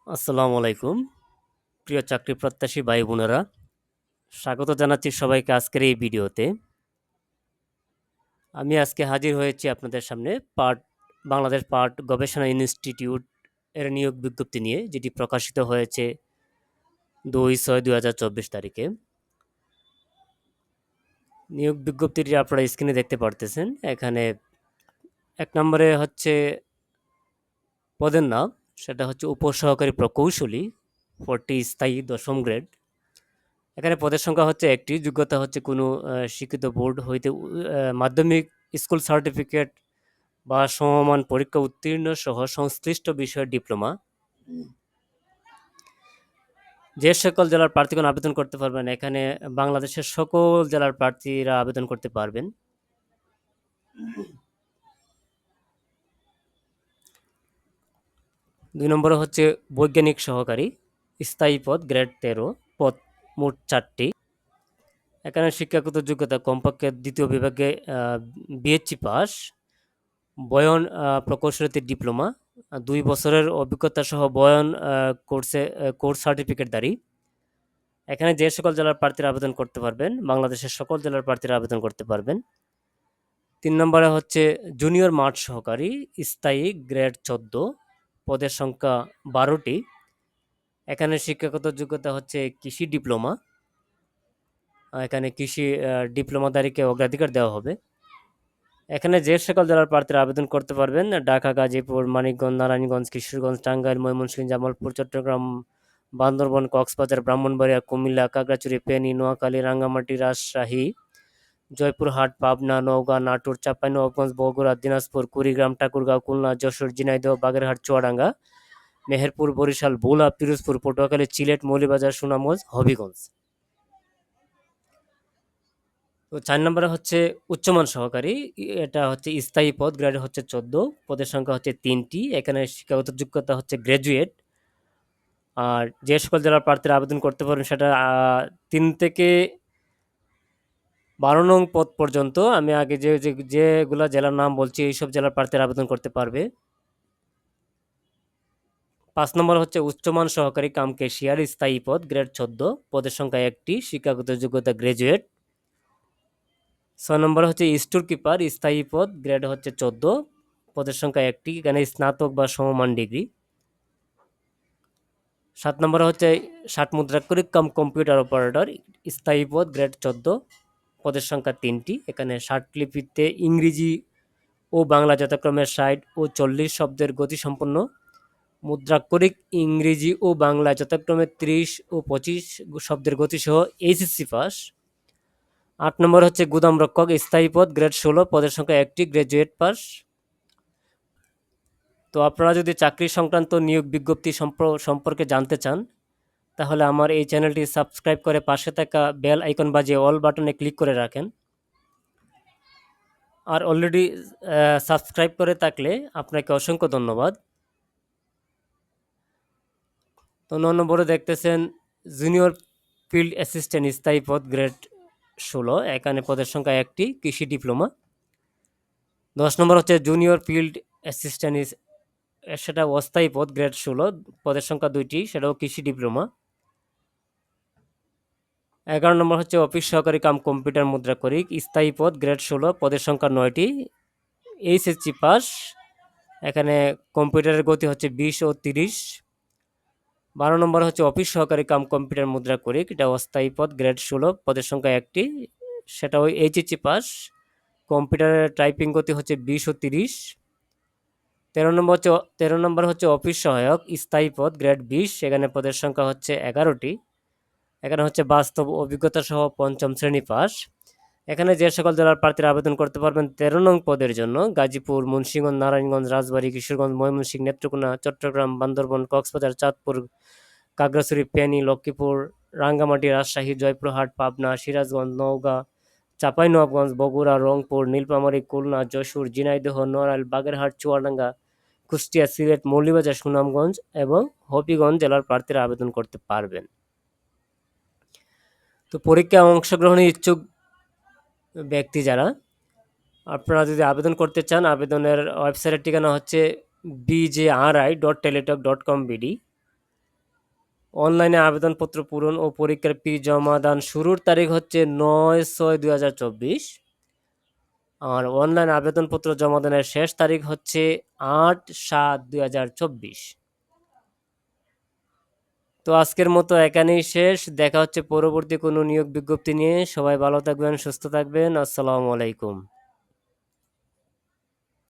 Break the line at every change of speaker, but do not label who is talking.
আসসালামু আলাইকুম। প্রিয় চাকরি প্রত্যাশী ভাই বোনেরা, স্বাগত জানাচ্ছি সবাইকে আজকের এই ভিডিওতে। আমি আজকে হাজির হয়েছি আপনাদের সামনে বাংলাদেশ পাট গবেষণা ইনস্টিটিউট এর নিয়োগ বিজ্ঞপ্তি নিয়ে, যেটি প্রকাশিত হয়েছে 2/6/2024 তারিখে। নিয়োগ বিজ্ঞপ্তিটি আপনারা স্ক্রিনে দেখতে পারতেছেন। এখানে ১ নম্বরে হচ্ছে পদের নাম, সেটা হচ্ছে উপসহকারী প্রকৌশলী, 40 স্থায়ী ১ম গ্রেড। এখানে পদের সংখ্যা হচ্ছে ১টি। যোগ্যতা হচ্ছে কোনো স্বীকৃত বোর্ড হইতে মাধ্যমিক, স্কুল সার্টিফিকেট বা সমমান পরীক্ষা উত্তীর্ণ সহ সংশ্লিষ্ট বিষয়ের ডিপ্লোমা। যে সকল জেলার প্রার্থীগণ আবেদন করতে পারবেন, এখানে বাংলাদেশের সকল জেলার প্রার্থীরা আবেদন করতে পারবেন। দুই নম্বরে হচ্ছে বৈজ্ঞানিক সহকারী, স্থায়ী পদ, গ্রেড 13, পদ মোট 4টি। এখানে শিক্ষাগত যোগ্যতা কমপক্ষে দ্বিতীয় বিভাগে বিএসসি পাস, বয়ন প্রকৌশলীতে ডিপ্লোমা, 2 বছরের অভিজ্ঞতা সহ বয়ন কোর্স সার্টিফিকেটধারী। এখানে যে সকল জেলার প্রার্থীরা আবেদন করতে পারবেন, বাংলাদেশের সকল জেলার প্রার্থীরা আবেদন করতে পারবেন। 3 নম্বরে হচ্ছে জুনিয়র মাঠ সহকারী, স্থায়ী, গ্রেড 14, পদের সংখ্যা 12টি। এখানে শিক্ষাগত যোগ্যতা হচ্ছে কৃষি ডিপ্লোমা। এখানে কৃষি ডিপ্লোমাধারীকে অগ্রাধিকার দেওয়া হবে। এখানে যে সকল জেলার প্রার্থীরা আবেদন করতে পারবেন: ঢাকা, গাজীপুর, মানিকগঞ্জ, নারায়ণগঞ্জ, কিশোরগঞ্জ, টাঙ্গাইল, ময়মনসিংহ, জামালপুর, চট্টগ্রাম, বান্দরবান, কক্সবাজার, ব্রাহ্মণবাড়িয়া, কুমিল্লা, খাগড়াছড়ি, ফেনী, নোয়াখালী, রাঙ্গামাটি, রাজশাহী, জয়পুরহাট, পাবনা, নওগাঁ, নাটোর, চাঁপাইনবাবগঞ্জ, বগুড়া, দিনাজপুর, কুড়িগ্রাম, ঠাকুরগাঁও, খুলনা, যশোর, ঝিনাইদহ, বাগেরহাট, চুয়াডাঙ্গা, মেহেরপুর, বরিশাল, ভোলা, পিরোজপুর, পটুয়াখালী, সিলেট, মৌলভীবাজার, সুনামগঞ্জ, হবিগঞ্জ। তো 4 নম্বরে হচ্ছে উচ্চমান সহকারী। এটা হচ্ছে স্থায়ী পদ, গ্রেড হচ্ছে 14, পদের সংখ্যা হচ্ছে 3টি। এখানে শিক্ষাগত যোগ্যতা হচ্ছে গ্র্যাজুয়েট। আর যে সকল জেলার প্রার্থীরা আবেদন করতে পারেন, সেটা 3 থেকে 12 নং পদ পর্যন্ত। আমি আগে যেগুলা জেলার নাম বলছি, এইসব জেলার প্রার্থীরা আবেদন করতে পারবে। 5 নম্বর হচ্ছে উচ্চমান সহকারী কাম ক্যাশিয়ার, স্থায়ী পদ, গ্রেড 14, পদের সংখ্যা 1টি, শিক্ষাগত যোগ্যতা গ্র্যাজুয়েট। 6 নম্বর হচ্ছে স্টোর কিপার, স্থায়ী পদ, গ্রেড হচ্ছে 14, পদের সংখ্যা 1টি, এখানে স্নাতক বা সমমান ডিগ্রি। 7 নম্বরে হচ্ছে 60 মুদ্রাক্ষরিক কাম কম্পিউটার অপারেটর, স্থায়ী পদ, গ্রেড 14, পদের সংখ্যা 3টি। এখানে 60 লিপিতে ইংরেজি ও বাংলা যথাক্রমে 60 ও 40 শব্দের গতিসম্পন্ন, মুদ্রাক্ষরিক ইংরেজি ও বাংলা যথাক্রমে 30 ও 25 শব্দের গতিসহ এইচএসসি পাস। 8 নম্বর হচ্ছে গুদাম রক্ষক, স্থায়ী পদ, গ্রেড 16, পদের সংখ্যা 1টি, গ্র্যাজুয়েট পাস। তো আপনারা যদি চাকরি সংক্রান্ত নিয়োগ বিজ্ঞপ্তি সম্পর্কে জানতে চান, তাহলে আমার এই চ্যানেলটি সাবস্ক্রাইব করে পাশে থাকা বেল আইকন বাজিয়ে অল বাটনে ক্লিক করে রাখেন। আর অলরেডি সাবস্ক্রাইব করে থাকলে আপনাকে অসংখ্য ধন্যবাদ। তো 9 নম্বরে দেখতেছেন জুনিয়র ফিল্ড অ্যাসিস্ট্যান্ট, স্থায়ী পদ, গ্রেড 16, এখানে পদের সংখ্যা 1টি, কৃষি ডিপ্লোমা। 10 নম্বর হচ্ছে জুনিয়র ফিল্ড অ্যাসিস্ট্যান্ট, সেটা অস্থায়ী পদ, গ্রেড 16, পদের সংখ্যা 2টি, সেটাও কৃষি ডিপ্লোমা। 11 নম্বর হচ্ছে অফিস সহকারী কাম কম্পিউটার মুদ্রাক্ষরিক, স্থায়ী পদ, গ্রেড 16, পদের সংখ্যা 9টি, এইচএসসি পাস। এখানে কম্পিউটারের গতি হচ্ছে 20 ও 30। 12 নম্বর হচ্ছে অফিস সহকারী কাম কম্পিউটার মুদ্রাক্ষরিক, এটা অস্থায়ী পদ, গ্রেড 16, পদের সংখ্যা 1টি, সেটাও এইচএসসি পাস। কম্পিউটারের টাইপিং গতি হচ্ছে 20 ও 30। 13 নম্বর হচ্ছে অফিস সহায়ক, স্থায়ী পদ, গ্রেড 20, সেখানে পদের সংখ্যা হচ্ছে 11টি। এখানে হচ্ছে বাস্তব অভিজ্ঞতা সহ 5ম শ্রেণী পাস। এখানে যে সকল জেলার প্রার্থীরা আবেদন করতে পারবেন 13 নং পদের জন্য: গাজীপুর, মুন্সিগঞ্জ, নারায়ণগঞ্জ, রাজবাড়ী, কিশোরগঞ্জ, ময়মনসিংহ, নেত্রকোনা, চট্টগ্রাম, বান্দরবান, কক্সবাজার, চাঁদপুর, খাগড়াছড়ি, ফেনী, লক্ষ্মীপুর, রাঙ্গামাটি, রাজশাহী, জয়পুরহাট, পাবনা, সিরাজগঞ্জ, নওগাঁ, চাঁপাইনবাবগঞ্জ, বগুড়া, রংপুর, নীলফামারী, খুলনা, যশোর, ঝিনাইদহ, নড়াইল, বাগেরহাট, চুয়াডাঙ্গা, কুষ্টিয়া, সিলেট, মৌলভীবাজার, সুনামগঞ্জ এবং হবিগঞ্জ জেলার প্রার্থীরা আবেদন করতে পারবেন। তো পরীক্ষায় অংশগ্রহণের ইচ্ছুক ব্যক্তি যারা, আপনারা যদি আবেদন করতে চান, আবেদনের ওয়েবসাইটের ঠিকানা হচ্ছে bjri.teletalk.com.bd। অনলাইনে আবেদনপত্র পূরণ ও পরীক্ষার ফি জমাদান শুরুর তারিখ হচ্ছে ৯/৬/২০২৪। আর অনলাইন আবেদনপত্র জমাদানের শেষ তারিখ হচ্ছে ৮/৭/২০২৪। তো আজকের মতো এখানেই শেষ। দেখা হচ্ছে পরবর্তী কোনো নিয়োগ বিজ্ঞপ্তি নিয়ে। সবাই ভালো থাকবেন, সুস্থ থাকবেন। আসসালামু আলাইকুম।